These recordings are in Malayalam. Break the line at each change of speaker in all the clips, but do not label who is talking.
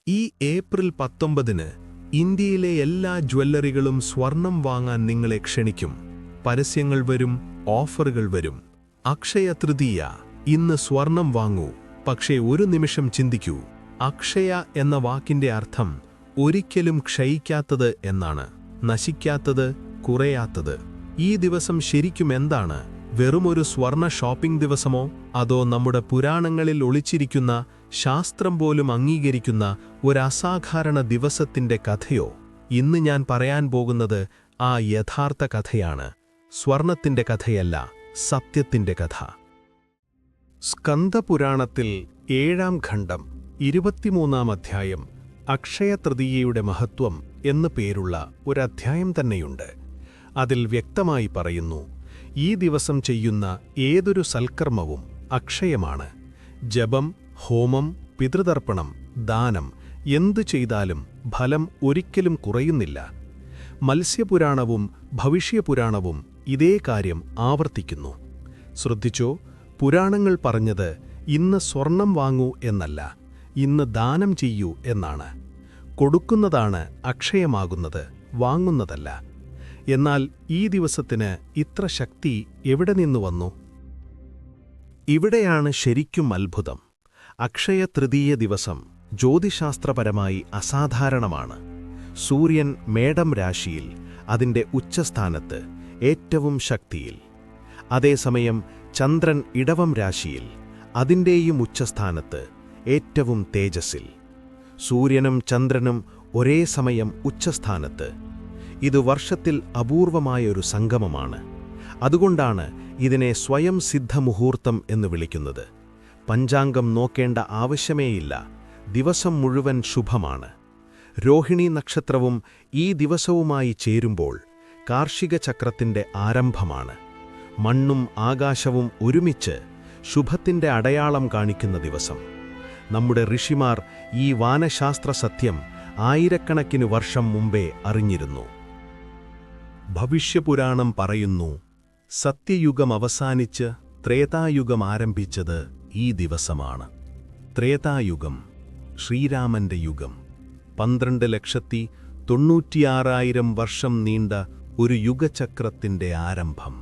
ഈ ഏപ്രിൽ 19-ന് ഇന്ത്യയിലെ എല്ലാ ജ്വല്ലറികളും സ്വർണം വാങ്ങാൻ നിങ്ങളെ ക്ഷണിക്കും. പരസ്യങ്ങൾ വരും, ഓഫറുകൾ വരും. അക്ഷയ തൃതീയ. ഇന്ന് സ്വർണം വാങ്ങൂ. പക്ഷേ ഒരു നിമിഷം ചിന്തിക്കൂ. അക്ഷയ എന്ന വാക്കിന്റെ അർത്ഥം ഒരിക്കലും ക്ഷയിക്കാത്തത് എന്നാണ്. നശിക്കാത്തത്, കുറയാത്തത്. ഈ ദിവസം ശരിക്കും എന്താണ്? വെറുമൊരു സ്വർണ്ണ ഷോപ്പിംഗ് ദിവസമോ, അതോ നമ്മുടെ പുരാണങ്ങളിൽ ഒളിച്ചിരിക്കുന്ന, ശാസ്ത്രം പോലും അംഗീകരിക്കുന്ന ഒരു അസാധാരണ ദിവസത്തിന്റെ കഥയോ? ഇന്ന് ഞാൻ പറയാൻ പോകുന്നത് ആ യഥാർത്ഥ കഥയാണ്. സ്വർണത്തിന്റെ കഥയല്ല, സത്യത്തിന്റെ കഥ. സ്കന്ദപുരാണത്തിൽ 7-ാം ഖണ്ഡം 23-ാം അധ്യായം അക്ഷയതൃതീയയുടെ മഹത്വം എന്നു പേരുള്ള ഒരധ്യായം തന്നെയുണ്ട്. അതിൽ വ്യക്തമായി പറയുന്നു, ഈ ദിവസം ചെയ്യുന്ന ഏതൊരു സൽക്കർമ്മവും അക്ഷയമാണ്. ജപം, ഹോമം, പിതൃതർപ്പണം, ദാനം എന്തു ചെയ്താലും ഫലം ഒരിക്കലും കുറയുന്നില്ല. മത്സ്യപുരാണവും ഭവിഷ്യപുരാണവും ഇതേ കാര്യം ആവർത്തിക്കുന്നു. ശ്രദ്ധിച്ചോ, പുരാണങ്ങൾ പറഞ്ഞത് ഇന്ന് സ്വർണം വാങ്ങൂ എന്നല്ല, ഇന്ന് ദാനം ചെയ്യൂ എന്നാണ്. കൊടുക്കുന്നതാണ് അക്ഷയമാകുന്നത്, വാങ്ങുന്നതല്ല. എന്നാൽ ഈ ദിവസത്തിന് ഇത്ര ശക്തി എവിടെ നിന്നു വന്നു? ഇവിടെയാണ് ശരിക്കും അത്ഭുതം. അക്ഷയ തൃതീയ ദിവസം ജ്യോതിശാസ്ത്രപരമായി അസാധാരണമാണ്. സൂര്യൻ മേടം രാശിയിൽ, അതിന്റെ ഉച്ചസ്ഥാനത്ത്, ഏറ്റവും ശക്തിയിൽ. അതേസമയം ചന്ദ്രൻ ഇടവം രാശിയിൽ, അതിന്റെയും ഉച്ചസ്ഥാനത്ത്, ഏറ്റവും തേജസ്സിൽ. സൂര്യനും ചന്ദ്രനും ഒരേ സമയം ഉച്ചസ്ഥാനത്ത്. ഇത് വർഷത്തിൽ അപൂർവമായൊരു സംഗമമാണ്. അതുകൊണ്ടാണ് ഇതിനെ സ്വയം സിദ്ധമുഹൂർത്തം എന്ന് വിളിക്കുന്നത്. പഞ്ചാംഗം നോക്കേണ്ട ആവശ്യമേയില്ല, ദിവസം മുഴുവൻ ശുഭമാണ്. രോഹിണി നക്ഷത്രവും ഈ ദിവസവുമായി ചേരുമ്പോൾ കാർഷിക ചക്രത്തിന്റെ ആരംഭമാണ്. മണ്ണും ആകാശവും ഒരുമിച്ച് ശുഭത്തിന്റെ അടയാളം കാണിക്കുന്ന ദിവസം. നമ്മുടെ ഋഷിമാർ ഈ വാനശാസ്ത്ര സത്യം ആയിരക്കണക്കിന് വർഷം മുമ്പേ അറിഞ്ഞിരുന്നു. ഭവിഷ്യപുരാണം പറയുന്നു, സത്യയുഗം അവസാനിച്ച് ത്രേതായുഗം ആരംഭിച്ചത് ഈ ദിവസമാണ്. ത്രേതായുഗം, ശ്രീരാമന്റെ യുഗം. 12,96,000 വർഷം നീണ്ട ഒരു യുഗചക്രത്തിന്റെ ആരംഭം.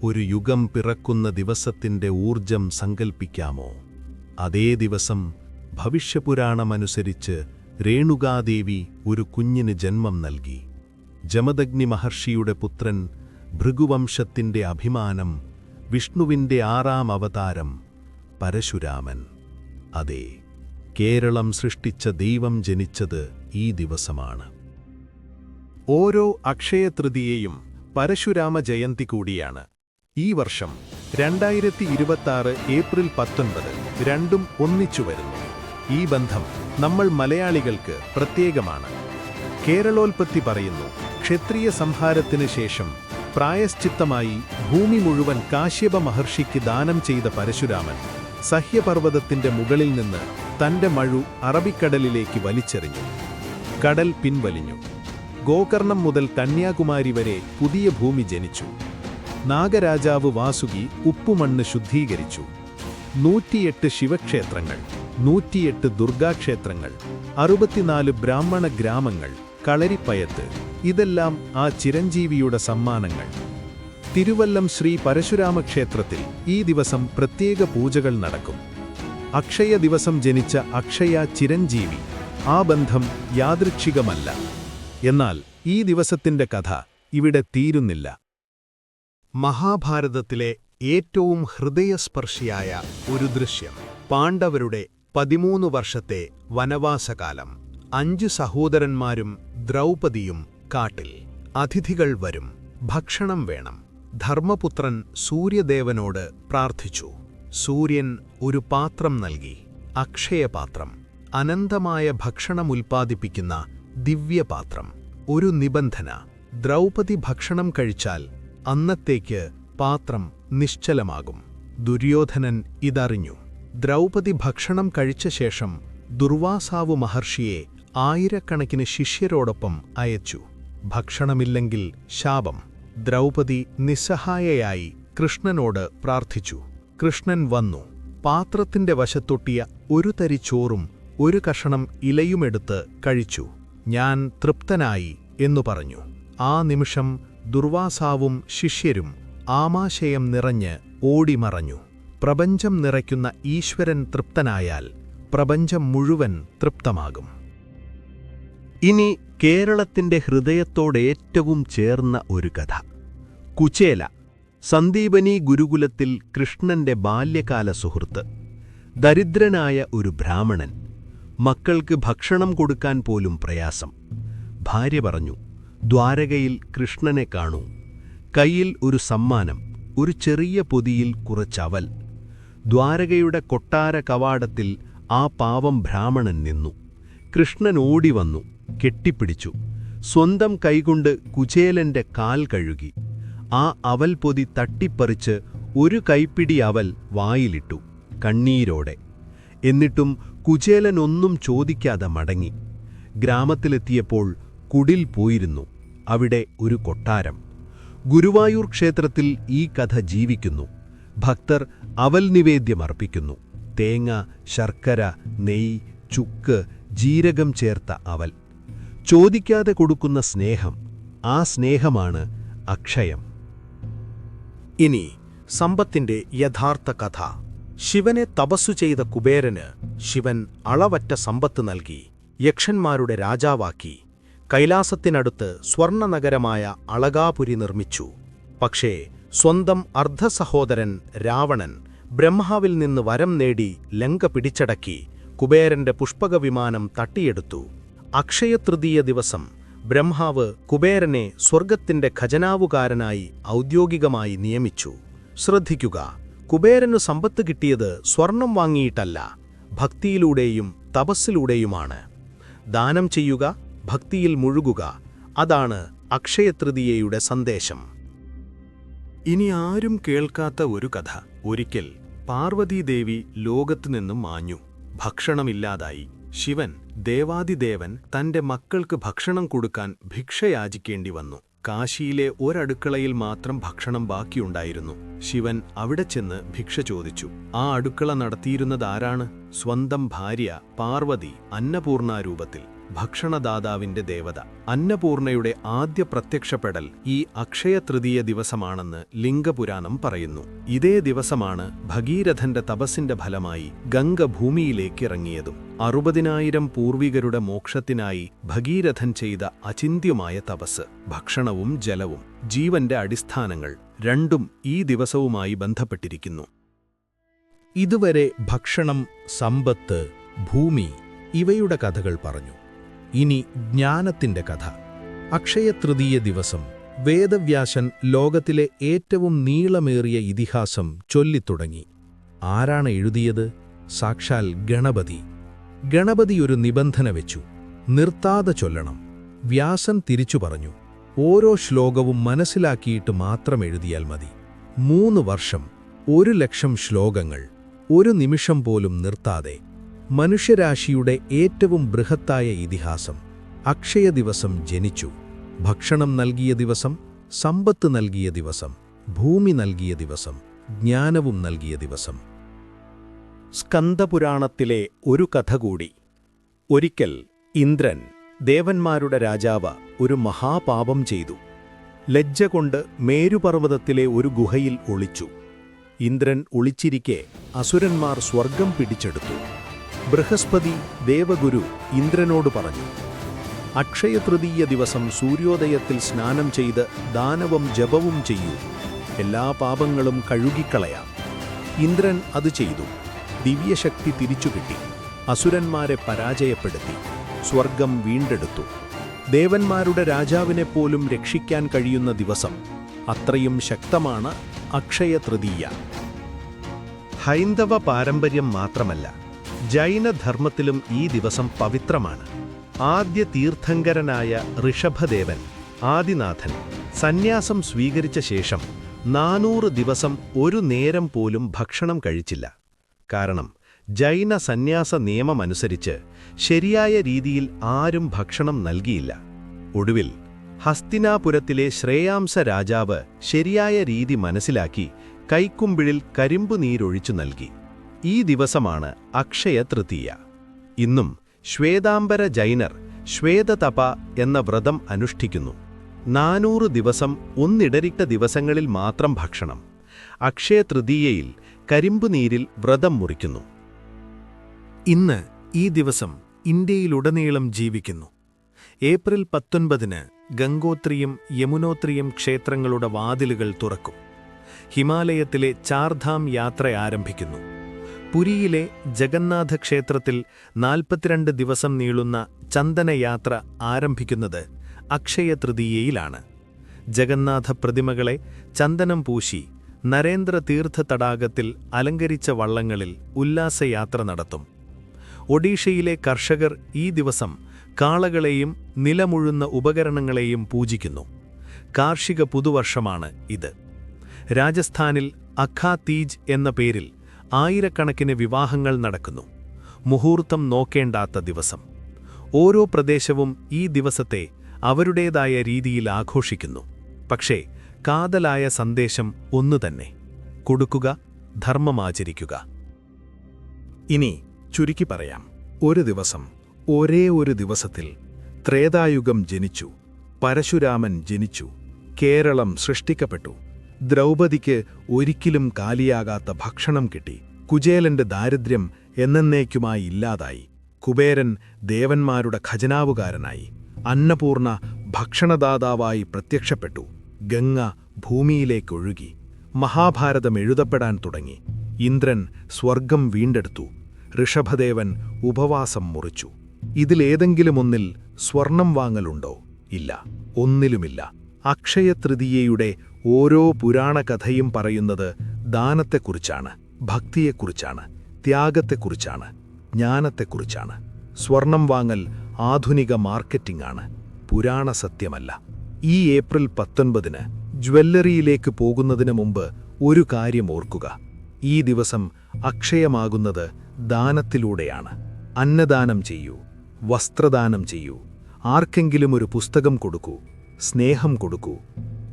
ഒരു യുഗം പിറക്കുന്ന ദിവസത്തിന്റെ ഊർജം സങ്കൽപ്പിക്കാമോ? അതേ ദിവസം ഭവിഷ്യപുരാണമനുസരിച്ച് രേണുകാദേവി ഒരു കുഞ്ഞിന് ജന്മം നൽകി. ജമദഗ്നി മഹർഷിയുടെ പുത്രൻ, ഭൃഗുവംശത്തിന്റെ അഭിമാനം, വിഷ്ണുവിന്റെ 6-ാം അവതാരം പരശുരാമൻ. അതെ, കേരളം സൃഷ്ടിച്ച ദൈവം ജനിച്ചത് ഈ ദിവസമാണ്. ഓരോ അക്ഷയതൃതീയയും പരശുരാമ ജയന്തി കൂടിയാണ്. ഈ വർഷം 2026 ഏപ്രിൽ 19 രണ്ടും ഒന്നിച്ചു വരുന്നു. ഈ ബന്ധം നമ്മൾ മലയാളികൾക്ക് പ്രത്യേകമാണ്. കേരളോൽപ്പത്തി പറയുന്നു, ക്ഷത്രിയ സംഹാരത്തിന് ശേഷം പ്രായശ്ചിത്തമായി ഭൂമി മുഴുവൻ കാശ്യപ മഹർഷിക്ക് ദാനം ചെയ്ത പരശുരാമൻ സഹ്യപർവ്വതത്തിന്റെ മുകളിൽ നിന്ന് തന്റെ മഴു അറബിക്കടലിലേക്ക് വലിച്ചെറിഞ്ഞു. കടൽ പിൻവലിഞ്ഞു. ഗോകർണം മുതൽ കന്യാകുമാരി വരെ പുതിയ ഭൂമി ജനിച്ചു. നാഗരാജാവ് വാസുകി ഉപ്പുമണ്ണ് ശുദ്ധീകരിച്ചു. 108 ശിവക്ഷേത്രങ്ങൾ, 108 ദുർഗാക്ഷേത്രങ്ങൾ, 64 ബ്രാഹ്മണ ഗ്രാമങ്ങൾ, കളരിപ്പയത്ത്, ഇതെല്ലാം ആ ചിരഞ്ജീവിയുടെ സമ്മാനങ്ങൾ. തിരുവല്ലം ശ്രീ പരശുരാമക്ഷേത്രത്തിൽ ഈ ദിവസം പ്രത്യേക പൂജകൾ നടക്കും. അക്ഷയ ദിവസം ജനിച്ച അക്ഷയ ചിരഞ്ജീവി. ആ ബന്ധം യാദൃച്ഛികമല്ല. എന്നാൽ ഈ ദിവസത്തിന്റെ കഥ ഇവിടെ തീരുന്നില്ല. മഹാഭാരതത്തിലെ ഏറ്റവും ഹൃദയസ്പർശിയായ ഒരു ദൃശ്യം. പാണ്ഡവരുടെ 13 വർഷത്തെ വനവാസകാലം. 5 സഹോദരന്മാരും ദ്രൗപദിയും കാട്ടിൽ. അതിഥികൾ വരും, ഭക്ഷണം വേണം. ധർമ്മപുത്രൻ സൂര്യദേവനോട് പ്രാർത്ഥിച്ചു. സൂര്യൻ ഒരു പാത്രം നൽകി, അക്ഷയപാത്രം. അനന്തമായ ഭക്ഷണമുൽപ്പാദിപ്പിക്കുന്ന ദിവ്യപാത്രം. ഒരു നിബന്ധന: ദ്രൗപദി ഭക്ഷണം കഴിച്ചാൽ അന്നത്തേക്ക് പാത്രം നിശ്ചലമാകും. ദുര്യോധനൻ ഇതറിഞ്ഞു. ദ്രൗപദി ഭക്ഷണം കഴിച്ച ശേഷം ദുർവാസാവു മഹർഷിയെ ആയിരക്കണക്കിന് ശിഷ്യരോടൊപ്പം അയച്ചു. ഭക്ഷണമില്ലെങ്കിൽ ശാപം. ദ്രൗപദി നിസ്സഹായയായി കൃഷ്ണനോട് പ്രാർത്ഥിച്ചു. കൃഷ്ണൻ വന്നു. പാത്രത്തിന്റെ വശത്തൊട്ടിയ ഒരു തരി ചോറും ഒരു കഷണം ഇലയുമെടുത്ത് കഴിച്ചു. ഞാൻ തൃപ്തനായി എന്നു പറഞ്ഞു. ആ നിമിഷം ദുർവാസാവും ശിഷ്യരും ആമാശയം നിറഞ്ഞ് ഓടിമറഞ്ഞു. പ്രപഞ്ചം നിറയ്ക്കുന്ന ഈശ്വരൻ തൃപ്തനായാൽ പ്രപഞ്ചം മുഴുവൻ തൃപ്തമാകും.
ഇനി കേരളത്തിന്റെ ഹൃദയത്തോടേറ്റവും ചേർന്ന ഒരു കഥ. കുചേല, സന്ദീപനി ഗുരുകുലത്തിൽ കൃഷ്ണന്റെ ബാല്യകാല സുഹൃത്ത്. ദരിദ്രനായ ഒരു ബ്രാഹ്മണൻ. മക്കൾക്ക് ഭക്ഷണം കൊടുക്കാൻ പോലും പ്രയാസം. ഭാര്യ പറഞ്ഞു, ദ്വാരകയിൽ കൃഷ്ണനെ കാണൂ. കയ്യിൽ ഒരു സമ്മാനം, ഒരു ചെറിയ പൊതിയിൽ കുറച്ചവൽ. ദ്വാരകയുടെ കൊട്ടാര കവാടത്തിൽ ആ പാവം ബ്രാഹ്മണൻ നിന്നു. കൃഷ്ണൻ ഓടിവന്നു, കെട്ടിപ്പിടിച്ചു. സ്വന്തം കൈകൊണ്ട് കുചേലന്റെ കാൽ കഴുകി. ആ അവൽ പൊതി തട്ടിപ്പറിച്ച് ഒരു കൈപ്പിടി അവൽ വായിലിട്ടു, കണ്ണീരോടെ. എന്നിട്ടും കുചേലൻ ഒന്നും ചോദിക്കാതെ മടങ്ങി. ഗ്രാമത്തിലെത്തിയപ്പോൾ കുടിൽ പോയിരുന്നു. അവിടെ ഒരു കൊട്ടാരം. ഗുരുവായൂർ ക്ഷേത്രത്തിൽ ഈ കഥ ജീവിക്കുന്നു. ഭക്തർ അവൽ നിവേദ്യമർപ്പിക്കുന്നു. തേങ്ങ, ശർക്കര, നെയ്യ്, ചുക്ക്, ജീരകം ചേർത്ത അവൽ. ചോദിക്കാതെ കൊടുക്കുന്ന സ്നേഹം. ആ സ്നേഹമാണ് അക്ഷയം.
ഇനി സമ്പത്തിന്റെ യഥാർത്ഥ കഥ. ശിവനെ തപസ്സു ചെയ്ത കുബേരന് ശിവൻ അളവറ്റ സമ്പത്ത് നൽകി യക്ഷന്മാരുടെ രാജാവാക്കി. കൈലാസത്തിനടുത്ത് സ്വർണ്ണനഗരമായ അളകാപുരി നിർമ്മിച്ചു. പക്ഷേ സ്വന്തം അർദ്ധസഹോദരൻ രാവണൻ ബ്രഹ്മാവിൽ നിന്ന് വരം നേടി ലങ്ക പിടിച്ചടക്കി കുബേരന്റെ പുഷ്പകവിമാനം തട്ടിയെടുത്തു. അക്ഷയതൃതീയ ദിവസം ബ്രഹ്മാവ് കുബേരനെ സ്വർഗത്തിന്റെ ഖജനാവുകാരനായി ഔദ്യോഗികമായി നിയമിച്ചു. ശ്രദ്ധിക്കുക, കുബേരനു സമ്പത്ത് കിട്ടിയത് സ്വർണം വാങ്ങിയിട്ടല്ല, ഭക്തിയിലൂടെയും തപസ്സിലൂടെയുമാണ്. ദാനം ചെയ്യുക, ഭക്തിയിൽ മുഴുകുക, അതാണ് അക്ഷയതൃതീയയുടെ സന്ദേശം. ഇനി ആരും കേൾക്കാത്ത ഒരു കഥ. ഒരിക്കൽ പാർവതീദേവി ലോകത്തുനിന്നും മാഞ്ഞു. ഭക്ഷണമില്ലാതായി. ശിവൻ, ദേവാദിദേവൻ, തന്റെ മക്കൾക്ക് ഭക്ഷണം കൊടുക്കാൻ ഭിക്ഷയാചിക്കേണ്ടി വന്നു. കാശിയിലെ ഒരടുക്കളയിൽ മാത്രം ഭക്ഷണം ബാക്കിയുണ്ടായിരുന്നു. ശിവൻ അവിടെ ചെന്ന് ഭിക്ഷ ചോദിച്ചു. ആ അടുക്കള നടത്തിയിരുന്നതാരാണ്? സ്വന്തം ഭാര്യ പാർവതി, അന്നപൂർണാരൂപത്തിൽ, ഭക്ഷണദാതാവിന്റെ ദേവത. അന്നപൂർണയുടെ ആദ്യ പ്രത്യക്ഷപ്പെടൽ ഈ അക്ഷയതൃതീയ ദിവസമാണെന്ന് ലിംഗപുരാണം പറയുന്നു. ഇതേ ദിവസമാണ് ഭഗീരഥന്റെ തപസ്സിന്റെ ഫലമായി ഗംഗ ഭൂമിയിലേക്കിറങ്ങിയതും. 60,000 പൂർവികരുടെ മോക്ഷത്തിനായി ഭഗീരഥൻ ചെയ്ത അചിന്ത്യമായ തപസ്. ഭക്ഷണവും ജലവും, ജീവന്റെ അടിസ്ഥാനങ്ങൾ രണ്ടും ഈ ദിവസവുമായി ബന്ധപ്പെട്ടിരിക്കുന്നു. ഇതുവരെ ഭക്ഷണം, സമ്പത്ത്, ഭൂമി ഇവയുടെ കഥകൾ പറഞ്ഞു. ഇനി ജ്ഞാനത്തിന്റെ കഥ. അക്ഷയതൃതീയ ദിവസം വേദവ്യാസൻ ലോകത്തിലെ ഏറ്റവും നീളമേറിയ ഇതിഹാസം ചൊല്ലിത്തുടങ്ങി. ആരാണ് എഴുതിയത്? സാക്ഷാൽ ഗണപതി. ഗണപതി ഒരു നിബന്ധന വെച്ചു, നിർത്താതെ ചൊല്ലണം. വ്യാസൻ തിരിച്ചു പറഞ്ഞു, ഓരോ ശ്ലോകവും മനസ്സിലാക്കിയിട്ട് മാത്രം എഴുതിയാൽ മതി. 3 വർഷം, 1,00,000 ശ്ലോകങ്ങൾ, ഒരു നിമിഷം പോലും നിർത്താതെ. മനുഷ്യരാശിയുടെ ഏറ്റവും ബൃഹത്തായ ഇതിഹാസം. അക്ഷയ ദിവസം ജനിച്ചു. ഭക്ഷണം നൽകിയ ദിവസം, സമ്പത്ത് നൽകിയ ദിവസം, ഭൂമി നൽകിയ ദിവസം, ജ്ഞാനവും നൽകിയ ദിവസം. സ്കന്ദപുരാണത്തിലെ ഒരു കഥ കൂടി. ഒരിക്കൽ ഇന്ദ്രൻ, ദേവന്മാരുടെ രാജാവ്, ഒരു മഹാപാപം ചെയ്തു. ലജ്ജ കൊണ്ട് മേരുപർവ്വതത്തിലെ ഒരു ഗുഹയിൽ ഒളിച്ചു. ഇന്ദ്രൻ ഒളിച്ചിരിക്കെ അസുരന്മാർ സ്വർഗം പിടിച്ചെടുത്തു. ബൃഹസ്പതി ദേവഗുരു ഇന്ദ്രനോട് പറഞ്ഞു, അക്ഷയതൃതീയ ദിവസം സൂര്യോദയത്തിൽ സ്നാനം ചെയ്ത് ദാനവും ജപവും ചെയ്യൂ, എല്ലാ പാപങ്ങളും കഴുകിക്കളയാം. ഇന്ദ്രൻ അത് ചെയ്തു. ദിവ്യശക്തി തിരിച്ചുകിട്ടി. അസുരന്മാരെ പരാജയപ്പെടുത്തി. സ്വർഗം വീണ്ടെടുത്തു. ദേവന്മാരുടെ രാജാവിനെപ്പോലും രക്ഷിക്കാൻ കഴിയുന്ന ദിവസം. അത്രയും ശക്തമാണ് അക്ഷയതൃതീയ. ഹൈന്ദവ പാരമ്പര്യം മാത്രമല്ല, ജൈനധർമ്മത്തിലും ഈ ദിവസം പവിത്രമാണ്. ആദ്യ തീർത്ഥങ്കരനായ ഋഷഭദേവൻ, ആദിനാഥൻ, സന്യാസം സ്വീകരിച്ച ശേഷം 400 ദിവസം ഒരു നേരം പോലും ഭക്ഷണം കഴിച്ചില്ല. കാരണം ജൈന സന്യാസ നിയമമനുസരിച്ച് ശരിയായ രീതിയിൽ ആരും ഭക്ഷണം നൽകിയില്ല. ഒടുവിൽ ഹസ്തിനാപുരത്തിലെ ശ്രേയാംസ രാജാവ് ശരിയായ രീതി മനസ്സിലാക്കി കൈക്കുമ്പിളിൽ കരിമ്പുനീരൊഴിച്ചു നൽകി. ഈ ദിവസമാണ് അക്ഷയതൃതീയ.
ഇന്നും ശ്വേതാംബര ജൈനർ ശ്വേതതപ എന്ന വ്രതം അനുഷ്ഠിക്കുന്നു. 400 ദിവസം ഒന്നിടരിട്ട ദിവസങ്ങളിൽ മാത്രം ഭക്ഷണം. അക്ഷയതൃതീയയിൽ കരിമ്പുനീരിൽ വ്രതം മുറിക്കുന്നു.
ഇന്ന് ഈ ദിവസം ഇന്ത്യയിലുടനീളം ജീവിക്കുന്നു. ഏപ്രിൽ 19-ന് ഗംഗോത്രിയും യമുനോത്രിയും ക്ഷേത്രങ്ങളുടെ വാതിലുകൾ തുറക്കും. ഹിമാലയത്തിലെ ചാർധാം യാത്ര ആരംഭിക്കുന്നു. പുരിയിലെ ജഗന്നാഥ ക്ഷേത്രത്തിൽ 42 ദിവസം നീളുന്ന ചന്ദനയാത്ര ആരംഭിക്കുന്നത് അക്ഷയതൃതീയയിലാണ്. ജഗന്നാഥ പ്രതിമകളെ ചന്ദനം പൂശി നരേന്ദ്ര തീർത്ഥ തടാകത്തിൽ അലങ്കരിച്ച വള്ളങ്ങളിൽ ഉല്ലാസയാത്ര നടത്തും. ഒഡീഷയിലെ കർഷകർ ഈ ദിവസം കാളകളെയും നിലമുഴുന്ന ഉപകരണങ്ങളെയും പൂജിക്കുന്നു. കാർഷിക പുതുവർഷമാണ് ഇത്. രാജസ്ഥാനിൽ അഖാ തീജ് എന്ന പേരിൽ ആയിരക്കണക്കിന് വിവാഹങ്ങൾ നടക്കുന്നു. മുഹൂർത്തം നോക്കേണ്ടാത്ത ദിവസം. ഓരോ പ്രദേശവും ഈ ദിവസത്തെ അവരുടേതായ രീതിയിൽ ആഘോഷിക്കുന്നു. പക്ഷേ കാതലായ സന്ദേശം ഒന്നുതന്നെ: കൊടുക്കുക, ധർമ്മമാചരിക്കുക. ഇനി ചുരുക്കി പറയാം. ഒരു ദിവസം, ഒരേ ഒരു ദിവസത്തിൽ ത്രേതായുഗം ജനിച്ചു, പരശുരാമൻ ജനിച്ചു, കേരളം സൃഷ്ടിക്കപ്പെട്ടു, ദ്രൗപദിക്ക് ഒരിക്കലും കാലിയാകാത്ത ഭക്ഷണം കിട്ടി, കുചേലന്റെ ദാരിദ്ര്യം എന്നേക്കുമായി ഇല്ലാതായി, കുബേരൻ ദേവന്മാരുടെ ഖജനാവുകാരനായി, അന്നപൂർണ ഭക്ഷണദാതാവായി പ്രത്യക്ഷപ്പെട്ടു, ഗംഗ ഭൂമിയിലേക്കൊഴുകി, മഹാഭാരതം എഴുതപ്പെടാൻ തുടങ്ങി, ഇന്ദ്രൻ സ്വർഗം വീണ്ടെടുത്തു, ഋഷഭദേവൻ ഉപവാസം മുറിച്ചു. ഇതിലേതെങ്കിലുമൊന്നിൽ സ്വർണം വാങ്ങലുണ്ടോ? ഇല്ല, ഒന്നിലുമില്ല. അക്ഷയതൃതീയയുടെ ഓരോ പുരാണകഥയും പറയുന്നത് ദാനത്തെക്കുറിച്ചാണ്, ഭക്തിയെക്കുറിച്ചാണ്, ത്യാഗത്തെക്കുറിച്ചാണ്, ജ്ഞാനത്തെക്കുറിച്ചാണ്. സ്വർണം വാങ്ങൽ ആധുനിക മാർക്കറ്റിംഗാണ്, പുരാണ സത്യമല്ല. ഈ ഏപ്രിൽ 19-ന് ജ്വല്ലറിയിലേക്ക് പോകുന്നതിന് മുമ്പ് ഒരു കാര്യം ഓർക്കുക: ഈ ദിവസം അക്ഷയമാകുന്നത് ദാനത്തിലൂടെയാണ്. അന്നദാനം ചെയ്യൂ, വസ്ത്രദാനം ചെയ്യൂ, ആർക്കെങ്കിലും ഒരു പുസ്തകം കൊടുക്കൂ, സ്നേഹം കൊടുക്കൂ.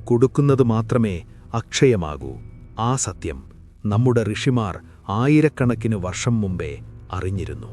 കൊടുക്കുന്നത് മാത്രമേ അക്ഷയമാകൂ. ആ സത്യം നമ്മുടെ ഋഷിമാർ ആയിരക്കണക്കിന് വർഷം മുമ്പേ അറിഞ്ഞിരുന്നു.